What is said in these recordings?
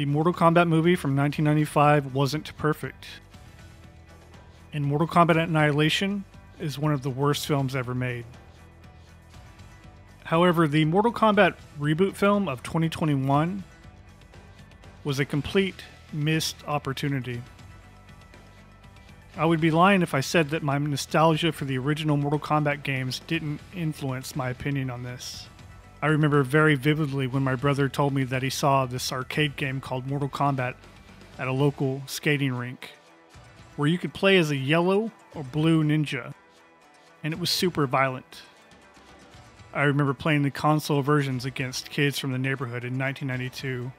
The Mortal Kombat movie from 1995 wasn't perfect, and Mortal Kombat Annihilation is one of the worst films ever made. However, the Mortal Kombat reboot film of 2021 was a complete missed opportunity. I would be lying if I said that my nostalgia for the original Mortal Kombat games didn't influence my opinion on this. I remember very vividly when my brother told me that he saw this arcade game called Mortal Kombat at a local skating rink, where you could play as a yellow or blue ninja, and it was super violent. I remember playing the console versions against kids from the neighborhood in 1992.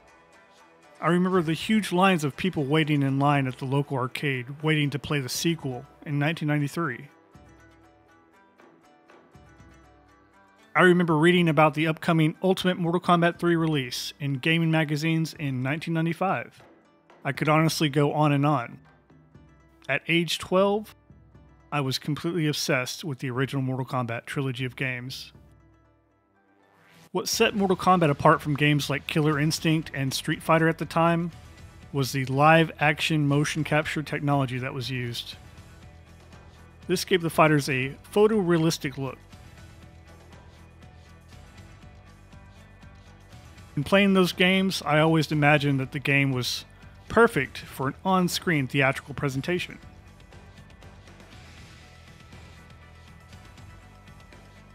I remember the huge lines of people waiting in line at the local arcade, waiting to play the sequel in 1993. I remember reading about the upcoming Ultimate Mortal Kombat 3 release in gaming magazines in 1995. I could honestly go on and on. At age 12, I was completely obsessed with the original Mortal Kombat trilogy of games. What set Mortal Kombat apart from games like Killer Instinct and Street Fighter at the time was the live-action motion capture technology that was used. This gave the fighters a photorealistic look. In playing those games, I always imagined that the game was perfect for an on-screen theatrical presentation.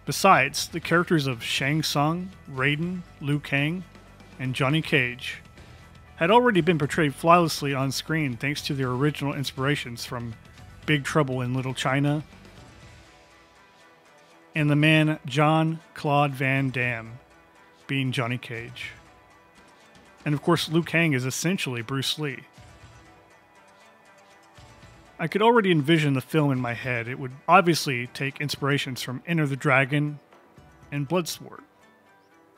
Besides, the characters of Shang Tsung, Raiden, Liu Kang, and Johnny Cage had already been portrayed flawlessly on screen thanks to their original inspirations from Big Trouble in Little China and the man Jean-Claude Van Damme being Johnny Cage. And of course, Liu Kang is essentially Bruce Lee. I could already envision the film in my head. It would obviously take inspirations from Enter the Dragon and Bloodsport,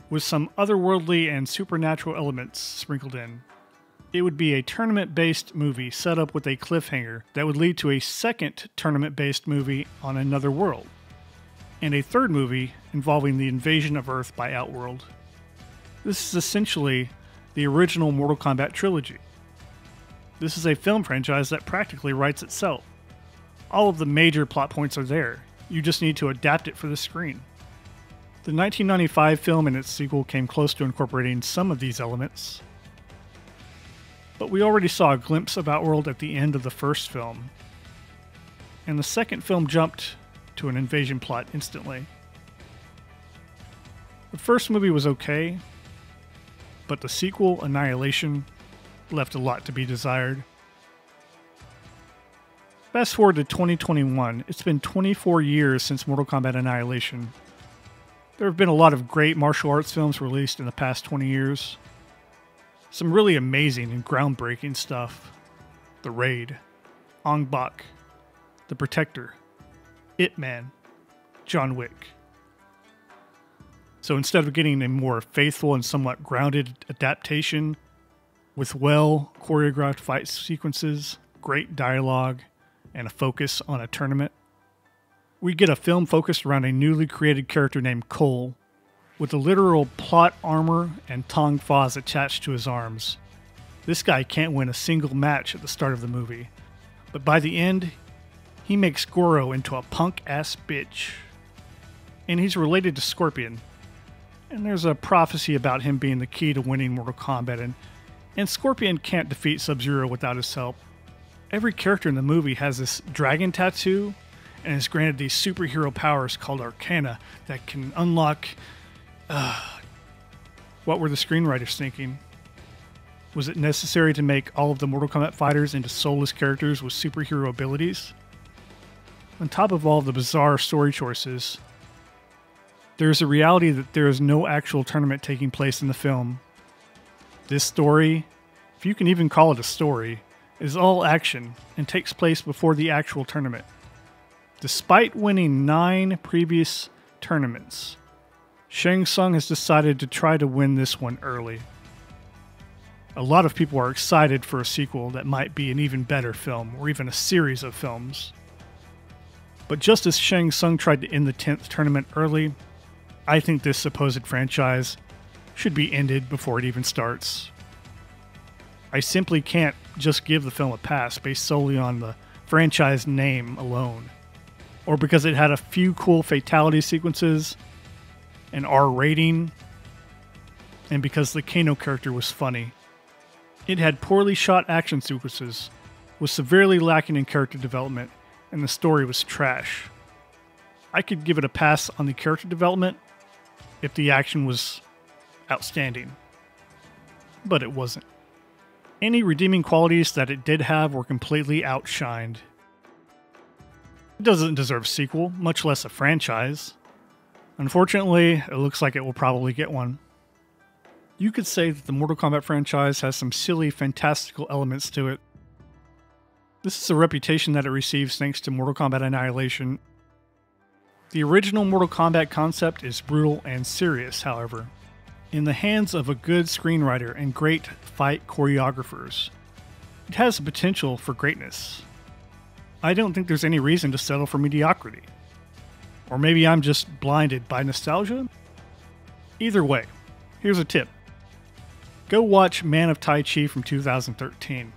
with some otherworldly and supernatural elements sprinkled in. It would be a tournament-based movie set up with a cliffhanger that would lead to a second tournament-based movie on another world, and a third movie involving the invasion of Earth by Outworld. This is essentially the original Mortal Kombat trilogy. This is a film franchise that practically writes itself. All of the major plot points are there. You just need to adapt it for the screen. The 1995 film and its sequel came close to incorporating some of these elements, but we already saw a glimpse of Outworld at the end of the first film, and the second film jumped to an invasion plot instantly. The first movie was okay, but the sequel, Annihilation, left a lot to be desired. Fast forward to 2021, it's been 24 years since Mortal Kombat Annihilation. There have been a lot of great martial arts films released in the past 20 years. Some really amazing and groundbreaking stuff. The Raid, Ong Bak, The Protector, Ip Man, John Wick. So instead of getting a more faithful and somewhat grounded adaptation with well-choreographed fight sequences, great dialogue, and a focus on a tournament, we get a film focused around a newly created character named Cole, with a literal plot armor and Tong Fas attached to his arms. This guy can't win a single match at the start of the movie, but by the end, he makes Goro into a punk-ass bitch. And he's related to Scorpion, and there's a prophecy about him being the key to winning Mortal Kombat, and Scorpion can't defeat Sub-Zero without his help. Every character in the movie has this dragon tattoo and is granted these superhero powers called Arcana that can unlock... What were the screenwriters thinking? Was it necessary to make all of the Mortal Kombat fighters into soulless characters with superhero abilities? On top of all of the bizarre story choices, there is a reality that there is no actual tournament taking place in the film. This story, if you can even call it a story, is all action and takes place before the actual tournament. Despite winning 9 previous tournaments, Shang Tsung has decided to try to win this one early. A lot of people are excited for a sequel that might be an even better film, or even a series of films. But just as Shang Tsung tried to end the 10th tournament early, I think this supposed franchise should be ended before it even starts. I simply can't just give the film a pass based solely on the franchise name alone, or because it had a few cool fatality sequences, an R rating, and because the Kano character was funny. It had poorly shot action sequences, was severely lacking in character development, and the story was trash. I could give it a pass on the character development if the action was outstanding, but it wasn't. Any redeeming qualities that it did have were completely outshined. It doesn't deserve a sequel, much less a franchise. Unfortunately, it looks like it will probably get one. You could say that the Mortal Kombat franchise has some silly, fantastical elements to it. This is a reputation that it receives thanks to Mortal Kombat Annihilation. The original Mortal Kombat concept is brutal and serious, however. In the hands of a good screenwriter and great fight choreographers, it has the potential for greatness. I don't think there's any reason to settle for mediocrity. Or maybe I'm just blinded by nostalgia? Either way, here's a tip. Go watch Man of Tai Chi from 2013.